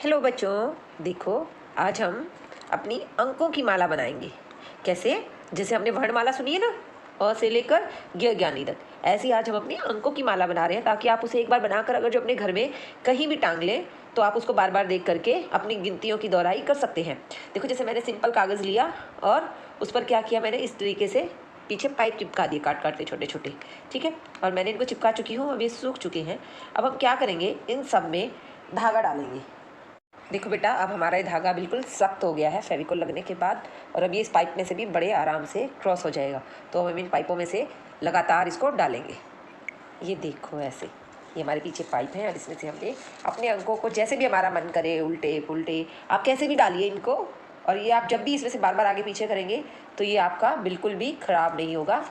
Hello बच्चों, देखो आज हम अपनी अंकों की माला बनाएंगे। कैसे? जैसे हमने वर्णमाला सुनी है ना, अ से लेकर य ज्ञानी तक, ऐसे ही आज हम अपनी अंकों की माला बना रहे हैं, ताकि आप उसे एक बार बनाकर अगर जो अपने घर में कहीं भी टांग लें तो आप उसको बार बार देख करके अपनी गिनतियों की दोहराई कर सकते हैं। देखो, जैसे मैंने सिंपल कागज़ लिया और उस पर क्या किया, मैंने इस तरीके से पीछे पाइप चिपका दिए काट काट के छोटे छोटे। ठीक है, और मैंने इनको चिपका चुकी हूँ, अब ये सूख चुके हैं। अब हम क्या करेंगे, इन सब में धागा डालेंगे। देखो बेटा, अब हमारा ये धागा बिल्कुल सख्त हो गया है फेविकोल लगने के बाद, और अब ये इस पाइप में से भी बड़े आराम से क्रॉस हो जाएगा। तो हम इन पाइपों में से लगातार इसको डालेंगे। ये देखो, ऐसे ये हमारे पीछे पाइप है और इसमें से हमने अपने अंकों को जैसे भी हमारा मन करे, उल्टे पुल्टे आप कैसे भी डालिए इनको। और ये आप जब भी इसमें से बार बार आगे पीछे करेंगे तो ये आपका बिल्कुल भी ख़राब नहीं होगा।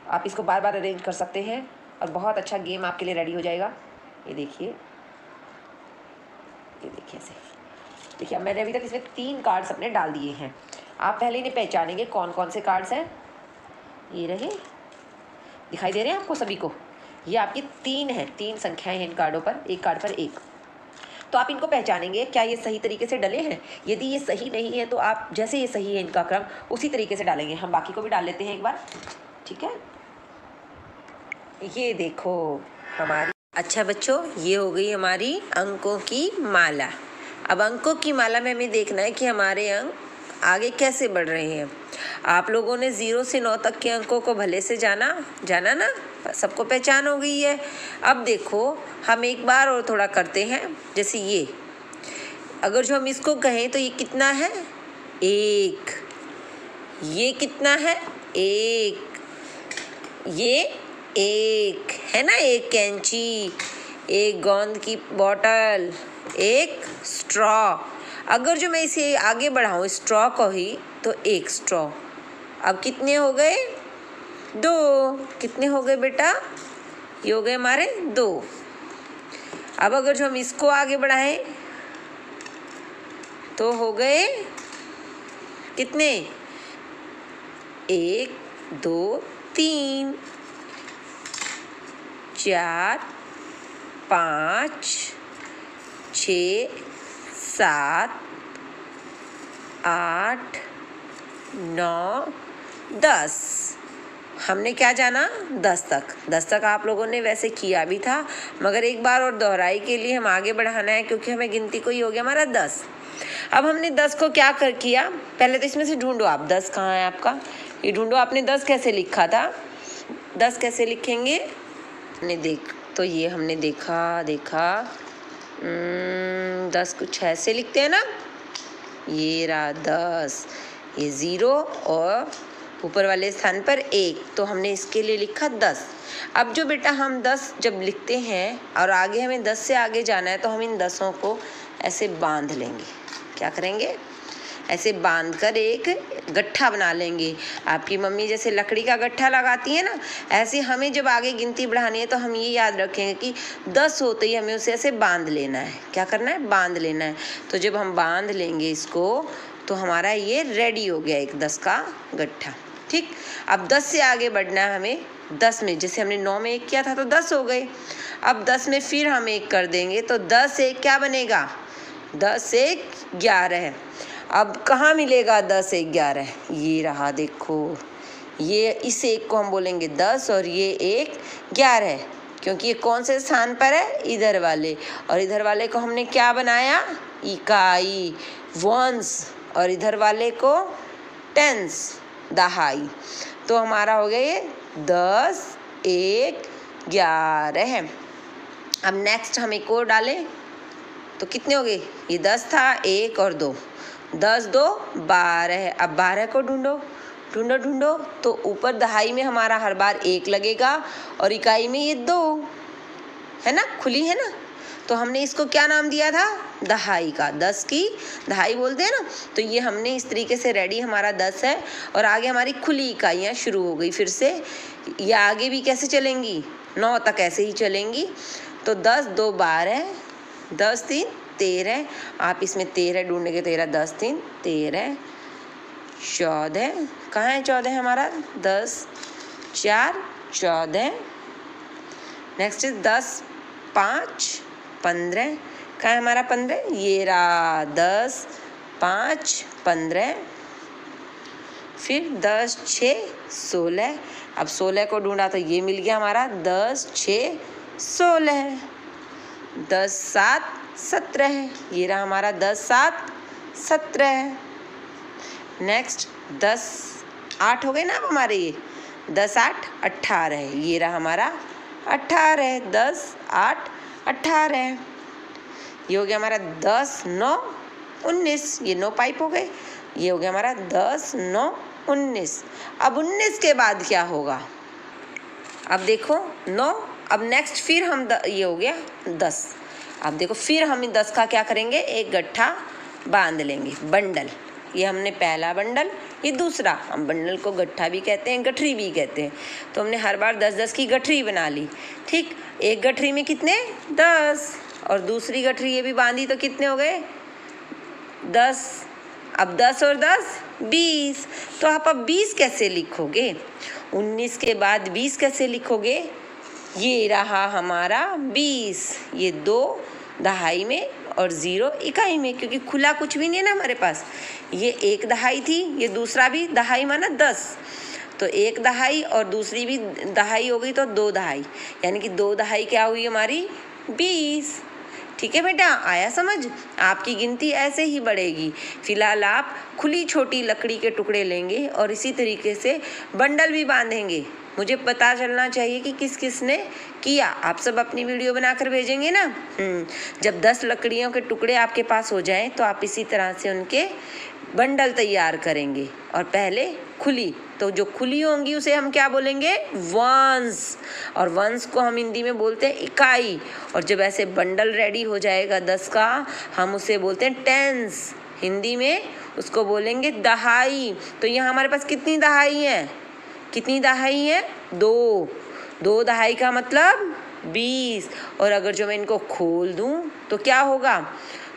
आप इसको बार बार अरेंज कर सकते हैं और बहुत अच्छा गेम आपके लिए रेडी हो जाएगा। ये देखिए, ये देखिए ऐसे। देखिए, अब मैंने अभी तक इसमें 3 कार्ड्स अपने डाल दिए हैं। आप पहले इन्हें पहचानेंगे कौन कौन से कार्ड्स हैं। ये रहे, दिखाई दे रहे हैं आपको सभी को। ये आपकी 3 हैं, 3 संख्याएं हैं इन कार्डों पर, एक कार्ड पर एक। तो आप इनको पहचानेंगे क्या ये सही तरीके से डले हैं। यदि ये सही नहीं है तो आप जैसे ये सही है इनका क्रम उसी तरीके से डालेंगे। हम बाकी को भी डाल लेते हैं एक बार, ठीक है। ये देखो हमारी, अच्छा बच्चों, ये हो गई हमारी अंकों की माला। अब अंकों की माला में हमें देखना है कि हमारे अंक आगे कैसे बढ़ रहे हैं। आप लोगों ने 0 से 9 तक के अंकों को भले से जाना ना, सबको पहचान हो गई है। अब देखो, हम एक बार और थोड़ा करते हैं। जैसे ये, अगर जो हम इसको कहें तो ये कितना है, 1। ये कितना है, 1। ये 1 है ना, 1 कैंची, 1 गोंद की बोतल, 1 स्ट्रॉ। अगर जो मैं इसे आगे बढ़ाऊँ स्ट्रॉ को ही, तो 1 स्ट्रॉ। अब कितने हो गए, 2। कितने हो गए बेटा, ये हो गए हमारे 2। अब अगर जो हम इसको आगे बढ़ाएं तो हो गए कितने, 1 2 3 4 5 6 7 8 9 10। हमने क्या जाना, 10 तक। 10 तक आप लोगों ने वैसे किया भी था, मगर एक बार और दोहराई के लिए हम आगे बढ़ाना है, क्योंकि हमें गिनती को ही हो गया हमारा 10। अब हमने 10 को क्या किया, पहले तो इसमें से ढूंढो आप 10 कहाँ है आपका। ये ढूंढो, आपने 10 कैसे लिखा था, 10 कैसे लिखेंगे। तो ये हमने देखा 10 कुछ ऐसे लिखते हैं ना, ये रहा 10, ये 0 और ऊपर वाले स्थान पर 1, तो हमने इसके लिए लिखा 10। अब जो बेटा हम 10 जब लिखते हैं और आगे हमें 10 से आगे जाना है, तो हम इन 10ओं को ऐसे बांध लेंगे। क्या करेंगे, ऐसे बांध कर एक गट्ठा बना लेंगे। आपकी मम्मी जैसे लकड़ी का गट्ठा लगाती है ना, ऐसे हमें जब आगे गिनती बढ़ानी है तो हम ये याद रखेंगे कि 10 होते ही हमें उसे ऐसे बांध लेना है। क्या करना है, बांध लेना है। तो जब हम बांध लेंगे इसको, तो हमारा ये रेडी हो गया एक 10 का गट्ठा। ठीक, अब 10 से आगे बढ़ना है हमें। 10 में, जैसे हमने 9 में 1 किया था तो 10 हो गए। अब 10 में फिर हम 1 कर देंगे तो 10 1 क्या बनेगा, 10 1 11। अब कहाँ मिलेगा 10 1 11, ये रहा देखो, ये इस 1 को हम बोलेंगे 10 और ये 1 11, क्योंकि ये कौन से स्थान पर है, इधर वाले। और इधर वाले को हमने क्या बनाया, इकाई, वंस, और इधर वाले को टेंस, दहाई। तो हमारा हो गया ये 10 1 11। अब नेक्स्ट हम एक और डालें तो कितने हो गए, ये 10 था, 1 और 2, 10 2 12। अब 12 को ढूंढो तो ऊपर दहाई में हमारा हर बार 1 लगेगा और इकाई में ये 2 है ना, खुली है ना। तो हमने इसको क्या नाम दिया था, दहाई का। 10 की दहाई बोलते हैं ना। तो ये हमने इस तरीके से रेडी, हमारा 10 है और आगे हमारी खुली इकाइयाँ शुरू हो गई फिर से। ये आगे भी कैसे चलेंगी, 9 तक ऐसे ही चलेंगी। तो 10 2 12, 10 3 13। आप इसमें 13 ढूंढेंगे, 13 10 3 13, 14, कहाँ है 14 हमारा, 10 4 14। नेक्स्ट इज 10 5 15, कहाँ है हमारा 15? ये रहा 10, 5, 15, फिर 10, 6, 16। अब 16 को ढूंढा तो ये मिल गया हमारा 10, 6, 16, 10, 7, 17। ये रहा हमारा 10, 7, 17। नेक्स्ट 10, 8 हो गए ना अब हमारे ये 10, 8, 18। ये रहा हमारा 18, 10, 8, 18। ये हो गया हमारा 10, 9, 19। ये 9 पाइप हो गए। ये हो गया हमारा 10, 9, 19। अब 19 के बाद क्या होगा? अब देखो 9, अब नेक्स्ट फिर हम ये हो गया 10। अब देखो फिर हम 10 का क्या करेंगे? एक गट्ठा बांध लेंगे, बंडल। ये हमने पहला बंडल, ये दूसरा। हम बंडल को गट्ठा भी कहते हैं, गठरी भी कहते हैं। तो हमने हर बार 10-10 की गठरी बना ली। ठीक, एक गठरी में कितने? 10। और दूसरी गठरी ये भी बांधी तो कितने हो गए? 10। अब 10 और 10 20। तो आप अब 20 कैसे लिखोगे? 19 के बाद 20 कैसे लिखोगे? ये रहा हमारा 20। ये 2 दहाई में और 0 इकाई में, क्योंकि खुला कुछ भी नहीं है ना हमारे पास। ये 1 दहाई थी, ये दूसरा भी दहाई माना 10। तो 1 दहाई और दूसरी भी दहाई हो गई तो 2 दहाई, यानी कि 2 दहाई क्या हुई हमारी? 20। ठीक है बेटा, आया समझ? आपकी गिनती ऐसे ही बढ़ेगी। फिलहाल आप खुली छोटी लकड़ी के टुकड़े लेंगे और इसी तरीके से बंडल भी बांधेंगे। मुझे पता चलना चाहिए कि किस किस ने किया। आप सब अपनी वीडियो बनाकर भेजेंगे ना। जब 10 लकड़ियों के टुकड़े आपके पास हो जाएं तो आप इसी तरह से उनके बंडल तैयार करेंगे। और पहले खुली, तो जो खुली होंगी उसे हम क्या बोलेंगे? वंस। और वंस को हम हिंदी में बोलते हैं इकाई। और जब ऐसे बंडल रेडी हो जाएगा 10 का, हम उसे बोलते हैं टेंस। हिंदी में उसको बोलेंगे दहाई। तो यहाँ हमारे पास कितनी दहाई है? कितनी दहाई है? 2। 2 दहाई का मतलब 20। और अगर जो मैं इनको खोल दूं तो क्या होगा?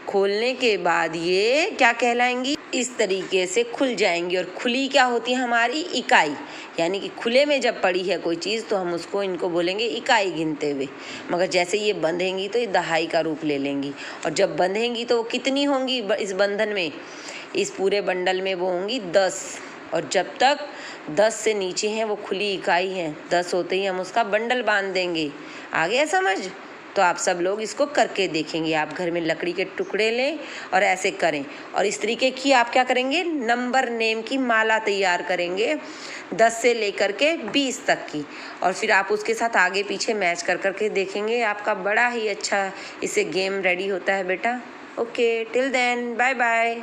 खोलने के बाद ये क्या कहलाएंगी? इस तरीके से खुल जाएंगी। और खुली क्या होती है हमारी? इकाई। यानी कि खुले में जब पड़ी है कोई चीज़ तो हम उसको इनको बोलेंगे इकाई गिनते हुए। मगर जैसे ये बंधेंगी तो ये दहाई का रूप ले लेंगी। और जब बंधेंगी तो वो कितनी होंगी इस बंधन में? इस पूरे बंडल में वो होंगी 10। और जब तक 10 से नीचे हैं वो खुली इकाई हैं। 10 होते ही हम उसका बंडल बांध देंगे। आ गया समझ? तो आप सब लोग इसको करके देखेंगे। आप घर में लकड़ी के टुकड़े लें और ऐसे करें। और इस तरीके की आप क्या करेंगे? नंबर नेम की माला तैयार करेंगे 10 से लेकर के 20 तक की। और फिर आप उसके साथ आगे पीछे मैच कर करके देखेंगे। आपका बड़ा ही अच्छा इससे गेम रेडी होता है बेटा। Okay, till then, bye bye.